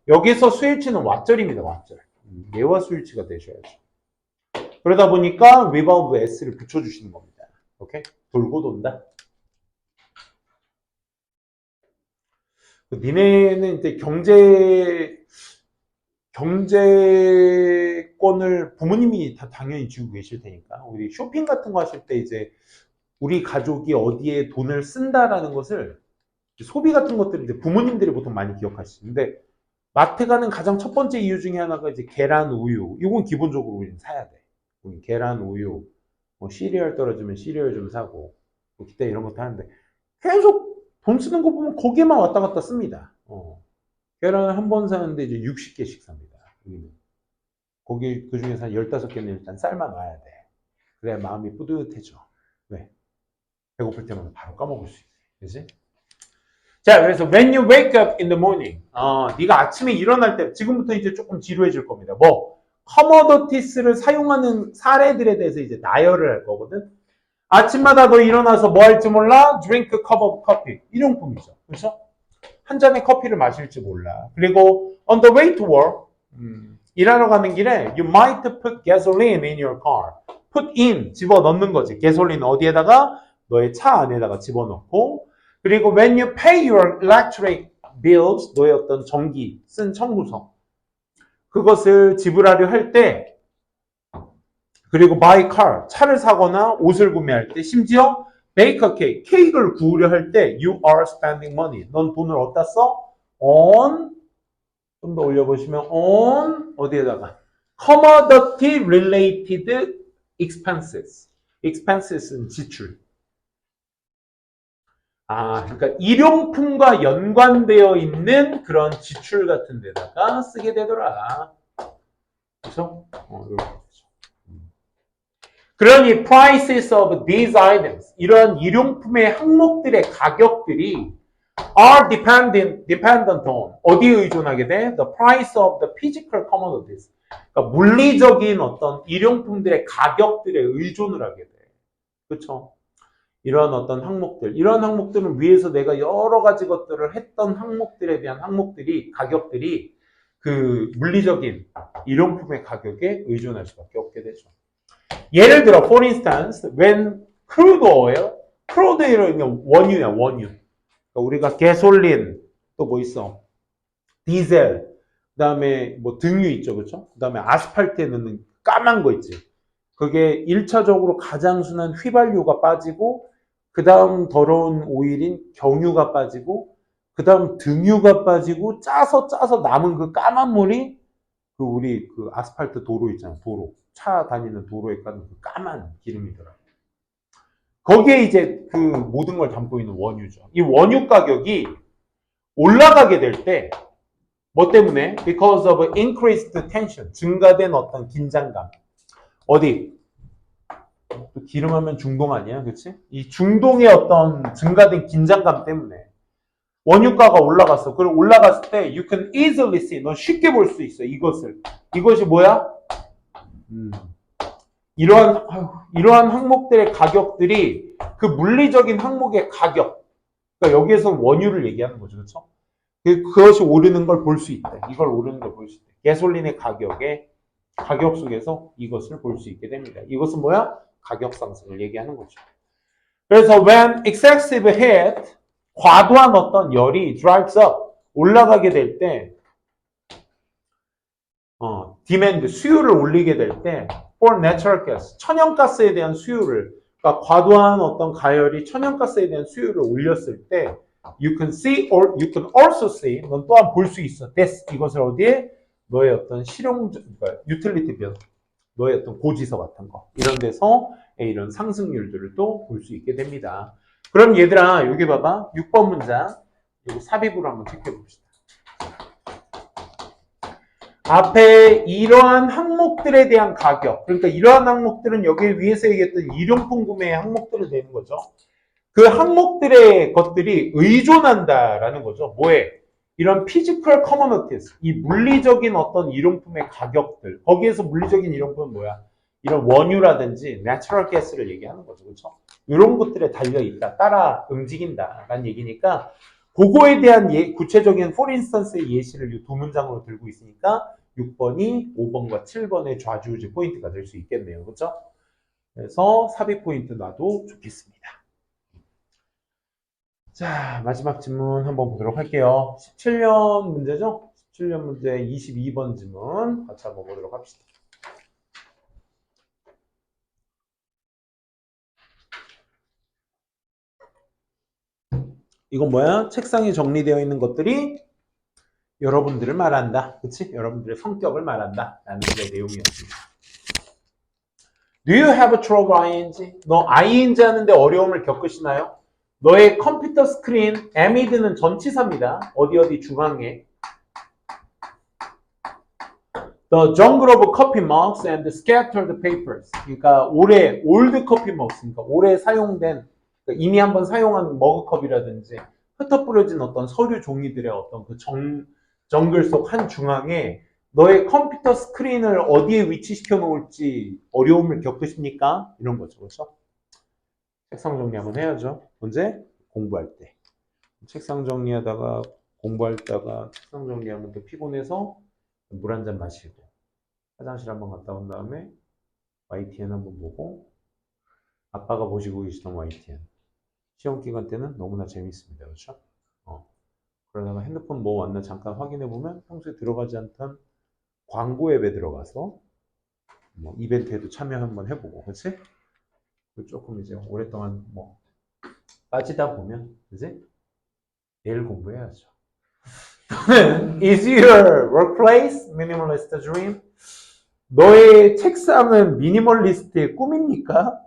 여기서 수일치는 왓절입니다. 왓절. 얘와 수일치가 되셔야죠. 그러다 보니까 revolve s를 붙여주시는 겁니다. 오케이? 돌고 돈다. 니네는 이제 경제권을 부모님이 다 당연히 쥐고 계실 테니까 우리 쇼핑 같은 거 하실 때 이제 우리 가족이 어디에 돈을 쓴다라는 것을 소비 같은 것들을 이제 부모님들이 보통 많이 기억하시는데 마트 가는 가장 첫 번째 이유 중에 하나가 이제 계란, 우유. 이건 기본적으로 우리는 사야 돼. 계란, 우유, 뭐 시리얼 떨어지면 시리얼 좀 사고, 뭐 기타 이런 것도 하는데 계속 돈 쓰는 거 보면 거기에만 왔다 갔다 씁니다. 계란을 한 번 사는데 이제 60개씩 삽니다. 거기 그 중에서 한 15개는 일단 삶아 놔야 돼. 그래야 마음이 뿌듯해져. 왜? 배고플 때마다 바로 까먹을 수 있어. 그지? 자, 그래서 when you wake up in the morning, 네가 아침에 일어날 때, 지금부터 이제 조금 지루해질 겁니다. 뭐, 커머더티스를 사용하는 사례들에 대해서 이제 나열을 할 거거든. 아침마다 너 일어나서 뭐 할지 몰라? Drink a cup of coffee. 일용품이죠. 그렇죠? 한 잔의 커피를 마실지 몰라. 그리고 on the way to work, 일하러 가는 길에 you might put gasoline in your car. put in, 집어넣는 거지. gasoline 어디에다가? 너의 차 안에다가 집어넣고. 그리고 when you pay your electric bills, 너의 어떤 전기 쓴 청구서, 그것을 지불하려 할 때, 그리고 buy car, 차를 사거나 옷을 구매할 때, 심지어 bake a cake, 케이크를 구우려 할 때 you are spending money. 넌 돈을 어디다 써? on, 좀 더 올려보시면 on, 어디에다가? commodity related expenses. expenses는 지출. 그러니까 일용품과 연관되어 있는 그런 지출 같은 데다가 쓰게 되더라. 그렇죠? 이렇게 되죠. 그러니 prices of these items, 이런 일용품의 항목들의 가격들이 are dependent on, 어디에 의존하게 돼? The price of the physical commodities. 그러니까 물리적인 어떤 일용품들의 가격들에 의존을 하게 돼. 그렇죠? 이런 어떤 항목들, 이런 항목들은 위에서 내가 여러 가지 것들을 했던 항목들에 대한 항목들이, 가격들이 그 물리적인 일용품의 가격에 의존할 수밖에 없게 되죠. 예를 들어, for instance, when crude oil, crude oil은 원유야, 원유. 그러니까 우리가 가솔린, 또 뭐 있어? 디젤, 그 다음에 뭐 등유 있죠, 그렇죠? 그 다음에 아스팔트에 넣는 까만 거 있지. 그게 1차적으로 가장 순한 휘발유가 빠지고, 그 다음 더러운 오일인 경유가 빠지고, 그 다음 등유가 빠지고, 짜서 남은 그 까만 물이 그 우리 그 아스팔트 도로 있잖아, 도로. 차 다니는 도로에 까는 그 까만 기름이더라고요. 거기에 이제 그 모든 걸 담고 있는 원유죠. 이 원유 가격이 올라가게 될 때, 뭐 때문에? Because of increased tension. 증가된 어떤 긴장감. 어디? 또 기름하면 중동 아니야, 그렇지? 이 중동의 어떤 증가된 긴장감 때문에 원유가가 올라갔어. 그리고 올라갔을 때 you can easily see, 넌 쉽게 볼 수 있어. 이것이 뭐야? 이러한 항목들의 가격들이 그 물리적인 항목의 가격. 그러니까 여기에서 원유를 얘기하는 거죠, 그렇죠? 그것이 오르는 걸 볼 수 있다. 이걸 오르는 걸 볼 수 있다. 가솔린의 가격 속에서 이것을 볼 수 있게 됩니다. 이것은 뭐야? 가격 상승을 얘기하는 거죠. 그래서 when excessive heat, 과도한 어떤 열이 drives up, 올라가게 될 때, demand, 수요를 올리게 될 때, for natural gas, 천연가스에 대한 수요를, 그러니까 과도한 어떤 가열이 천연가스에 대한 수요를 올렸을 때, you can see or you can also see, 넌 또한 볼 수 있어. this, 이것을 어디에? 너의 어떤 그러니까 유틸리티 빌, 너의 어떤 고지서 같은 거, 이런 데서 이런 상승률들을 또 볼 수 있게 됩니다. 그럼 얘들아, 여기 봐봐. 6번 문장. 여기 삽입으로 한번 체크해 봅시다. 앞에 이러한 항목들에 대한 가격, 그러니까 이러한 항목들은 여기 위에서 얘기했던 일용품 구매의 항목들이 되는 거죠. 그 항목들의 것들이 의존한다라는 거죠. 뭐에? 이런 physical commodities, 이 물리적인 어떤 일용품의 가격들, 거기에서 물리적인 일용품은 뭐야? 이런 원유라든지 natural gas를 얘기하는 거죠. 그렇죠? 이런 것들에 달려있다, 따라 움직인다라는 얘기니까 그거에 대한 구체적인 for instance의 예시를 이 두 문장으로 들고 있으니까 6번이 5번과 7번의 좌지우지 포인트가 될 수 있겠네요. 그렇죠? 그래서 삽입 포인트 놔도 좋겠습니다. 자, 마지막 질문 한번 보도록 할게요. 17년 문제죠? 17년 문제 22번 질문 같이 한번 보도록 합시다. 이건 뭐야? 책상에 정리되어 있는 것들이 여러분들을 말한다. 그치? 여러분들의 성격을 말한다. 라는 게 내용이었습니다. Do you have trouble ing? 너 ing 하는데 어려움을 겪으시나요? 너의 컴퓨터 스크린, amid는 전치사입니다. 어디 중앙에. The jungle of coffee mugs and scattered papers. 그러니까 old coffee mugs, 그러니까 오래 사용된, 그러니까 이미 한번 사용한 머그컵이라든지 흩어뿌려진 어떤 서류 종이들의 어떤 그 정글 속 한 중앙에 너의 컴퓨터 스크린을 어디에 위치시켜 놓을지 어려움을 겪으십니까? 이런 거죠. 그렇죠? 책상 정리 한번 해야죠. 언제? 공부할 때. 책상 정리하다가 공부하다가 책상 정리하면 또 피곤해서 물 한 잔 마시고 화장실 한번 갔다 온 다음에 YTN 한번 보고 아빠가 보시고 계시던 YTN 시험 기간 때는 너무나 재밌습니다. 그렇죠? 그러다가 핸드폰 뭐 왔나 잠깐 확인해 보면 평소에 들어가지 않던 광고 앱에 들어가서 뭐 이벤트에도 참여 한번 해보고, 그렇지? 조금 이제 오랫동안 뭐 빠지다 보면 이제 내일 공부해야죠. Is your workplace minimalist dream? 너의 책상은 미니멀리스트의 꿈입니까?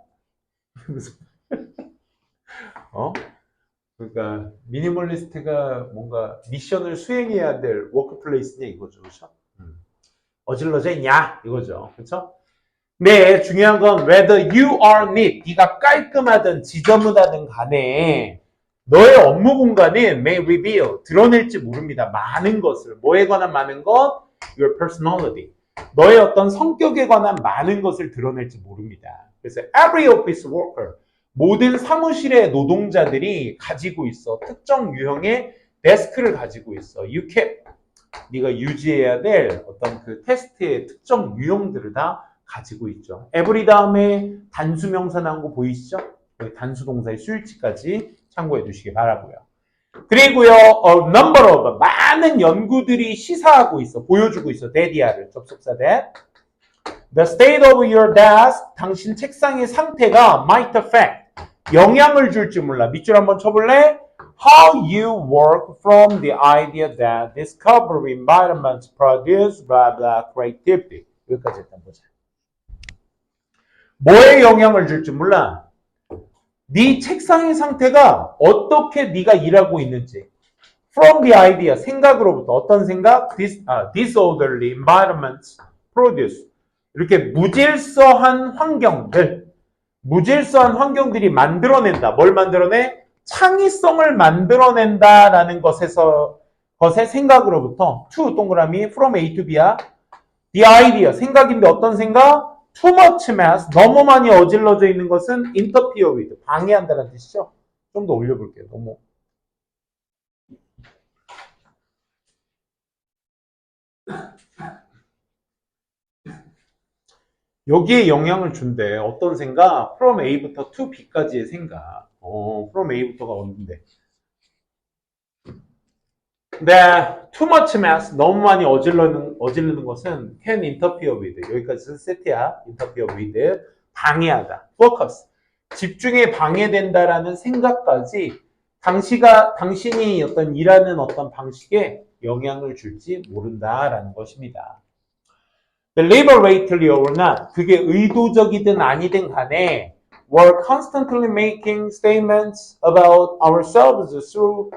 그러니까 미니멀리스트가 뭔가 미션을 수행해야 될 워크플레이스냐 이거죠, 그렇죠? 어질러져 있냐 이거죠, 그렇죠? 네, 중요한 건 whether you are neat, 네가 깔끔하든 지저분하든 간에 너의 업무 공간은 may reveal, 드러낼지 모릅니다. 많은 것을. 뭐에 관한 많은 것? Your personality. 너의 어떤 성격에 관한 많은 것을 드러낼지 모릅니다. 그래서 every office worker, 모든 사무실의 노동자들이 가지고 있어. 특정 유형의 데스크를 가지고 있어. You keep, 네가 유지해야 될 어떤 그 테스트의 특정 유형들을 다 가지고 있죠. every 다음에 단수명사 나온 거 보이시죠? 단수동사의 수일치까지 참고해 주시기 바라고요. 그리고요, number of, 많은 연구들이 시사하고 있어, 보여주고 있어. that이야를 접속사 that. The state of your desk, 당신 책상의 상태가 might affect, 영향을 줄지 몰라. 밑줄 한번 쳐볼래? How you work from the idea that discovery environments produce blah blah creativity. 여기까지 일단 보자. 뭐에 영향을 줄지 몰라. 네 책상의 상태가 어떻게 네가 일하고 있는지. From the idea, 생각으로부터. 어떤 생각? Disorderly environments produce. 이렇게 무질서한 환경들이 만들어낸다. 뭘 만들어내? 창의성을 만들어낸다라는 것의 생각으로부터 to 동그라미 from A to B야. The idea, 생각인데 어떤 생각? Too much mess, 너무 많이 어질러져 있는 것은 interfere with, 방해한다는 뜻이죠. 좀 더 올려볼게요. 너무. 여기에 영향을 준대. 어떤 생각? From A부터 to B까지의 생각. From A부터가 어딘데? 네, too much mess, 너무 많이 어지르는 것은 can interfere with, 여기까지 세트야. interfere with, 방해하다. focus, 집중에 방해된다라는 생각까지 당신이 어떤 일하는 어떤 방식에 영향을 줄지 모른다라는 것입니다. deliberately or not, 그게 의도적이든 아니든 간에 we're constantly making statements about ourselves through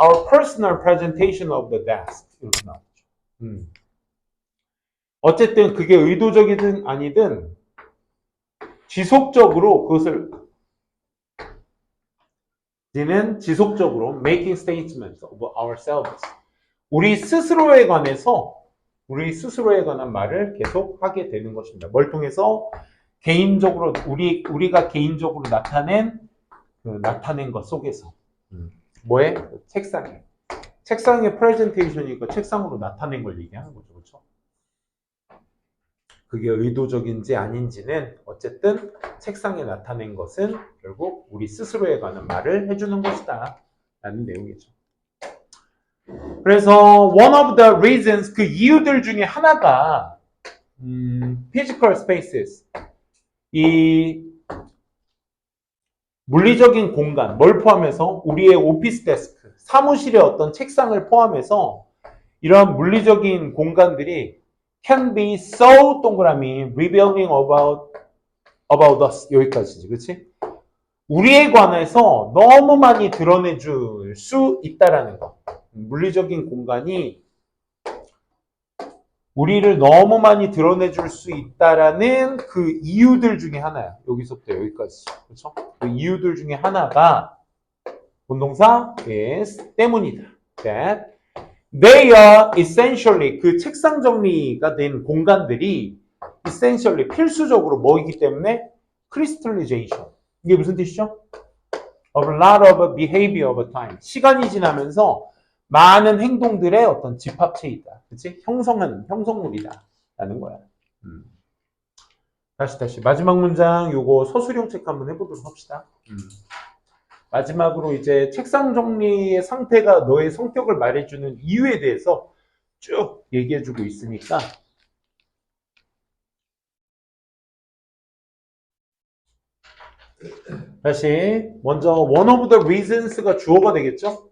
our personal presentation of the desk. 이렇게 나오죠. 어쨌든 그게 의도적이든 아니든 지속적으로 making statements of ourselves. 우리 스스로에 관한 말을 계속 하게 되는 것입니다. 뭘 통해서? 개인적으로 우리가 개인적으로 나타낸 것 속에서. 뭐에? 책상에. 책상의 프레젠테이션이니까 책상으로 나타낸 걸 얘기하는 거죠. 그렇죠? 그게 의도적인지 아닌지는 어쨌든 책상에 나타낸 것은 결국 우리 스스로에 관한 말을 해주는 것이다 라는 내용이죠. 그래서 one of the reasons, 그 이유들 중에 하나가 physical spaces, 이 물리적인 공간, 뭘 포함해서? 우리의 오피스 데스크, 사무실의 어떤 책상을 포함해서 이러한 물리적인 공간들이 can be so 동그라미 revealing about us. 여기까지지, 그렇지? 우리에 관해서 너무 많이 드러내줄 수 있다라는 거. 물리적인 공간이 우리를 너무 많이 드러내줄 수 있다라는 그 이유들 중에 하나야. 여기서부터 여기까지. 그렇죠? 그 이유들 중에 하나가 본동사 is 때문이다. That they are essentially 그 책상 정리가 된 공간들이 essentially 필수적으로 뭐이기 때문에 crystallization. 이게 무슨 뜻이죠? Of a lot of behavior over time. 시간이 지나면서 많은 행동들의 어떤 집합체이다. 그치? 형성물이다. 라는 거야. 다시. 마지막 문장 요거 서술형 체크 한번 해보도록 합시다. 마지막으로 이제 책상 정리의 상태가 너의 성격을 말해주는 이유에 대해서 쭉 얘기해주고 있으니까 다시 먼저 one of the reasons가 주어가 되겠죠?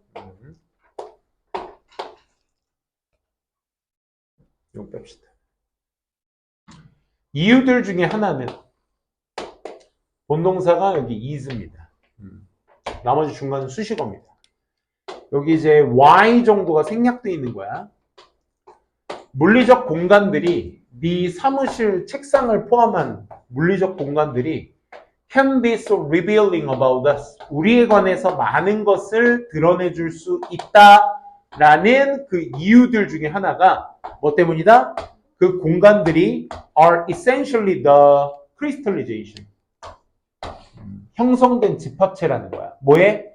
이거 뺍시다. 이유들 중에 하나는 본동사가 여기 is입니다. 나머지 중간은 수식어입니다. 여기 이제 y 정도가 생략되어 있는 거야. 물리적 공간들이 네 사무실 책상을 포함한 물리적 공간들이 can be so revealing about us. 우리에 관해서 많은 것을 드러내줄 수 있다라는 그 이유들 중에 하나가 뭐 때문이다? 그 공간들이 are essentially the crystallization. 형성된 집합체라는 거야. 뭐에?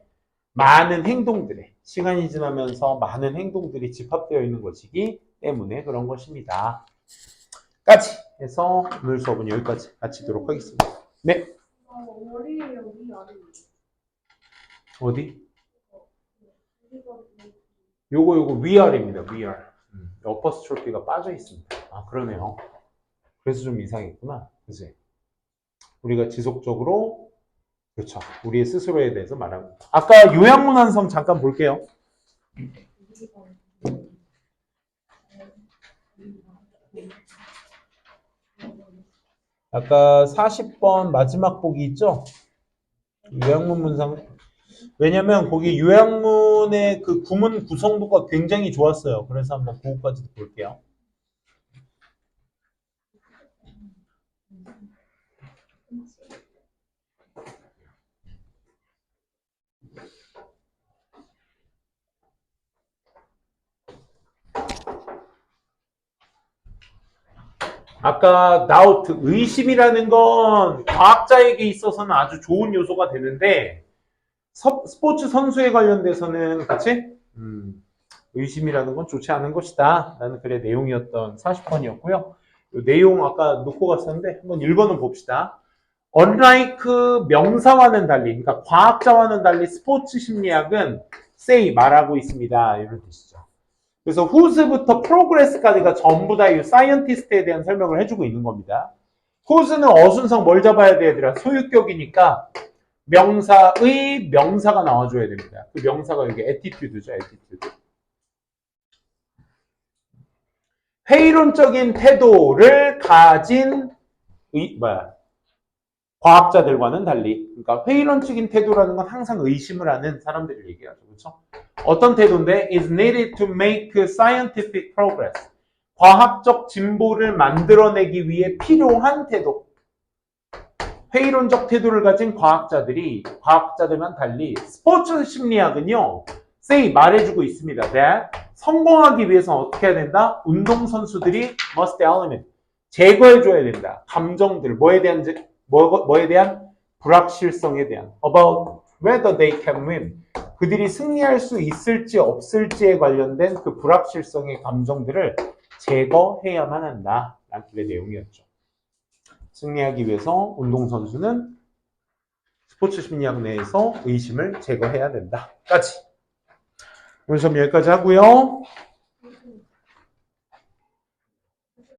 많은 행동들에. 시간이 지나면서 많은 행동들이 집합되어 있는 것이기 때문에 그런 것입니다. 까지 해서 오늘 수업은 여기까지 마치도록 하겠습니다. 네. 어디? 요거 위아래입니다. 위아래. 어퍼스트로피가 빠져 있습니다. 아, 그러네요. 그래서 좀 이상했구나. 그치? 우리가 지속적으로 그렇죠. 우리의 스스로에 대해서 말하고. 아까 요양문 완성 잠깐 볼게요. 아까 40번 마지막 보기 있죠? 요양문 문상. 왜냐면 거기 요양문의 그 구문 구성도가 굉장히 좋았어요. 그래서 한번 그거까지 볼게요. 아까 doubt, 의심이라는 건 과학자에게 있어서는 아주 좋은 요소가 되는데 스포츠 선수에 관련돼서는 그치? 의심이라는 건 좋지 않은 것이다 라는 글의 내용이었던 40번이었고요. 이 내용 아까 놓고 갔었는데 한번 1번은 봅시다. Unlike 명사와는 달리, 그러니까 과학자와는 달리 스포츠 심리학은 say 말하고 있습니다. 이런 뜻이죠. 그래서 who's부터 progress까지가 전부 다 이 scientist에 대한 설명을 해주고 있는 겁니다. who's는 어순상 뭘 잡아야 돼 얘들아? 소유격이니까 명사의 명사가 나와줘야 됩니다. 그 명사가 여기 attitude죠. attitude. 회의론적인 태도를 가진 과학자들과는 달리, 그러니까 회의론적인 태도라는 건 항상 의심을 하는 사람들을 얘기하죠. 그렇죠? 어떤 태도인데 is needed to make scientific progress. 과학적 진보를 만들어내기 위해 필요한 태도. 회의론적 태도를 가진 과학자들만 달리 스포츠 심리학은요. say 말해주고 있습니다. that 성공하기 위해서는 어떻게 해야 된다? 운동선수들이 must element 제거해줘야 된다. 감정들 뭐에 대한 불확실성에 대한 about whether they can win 그들이 승리할 수 있을지 없을지에 관련된 그 불확실성의 감정들을 제거해야만 한다. 라는 글의 내용이었죠. 승리하기 위해서 운동선수는 스포츠 심리학 내에서 의심을 제거해야 된다. 까지. 오늘 수업 여기까지 하고요.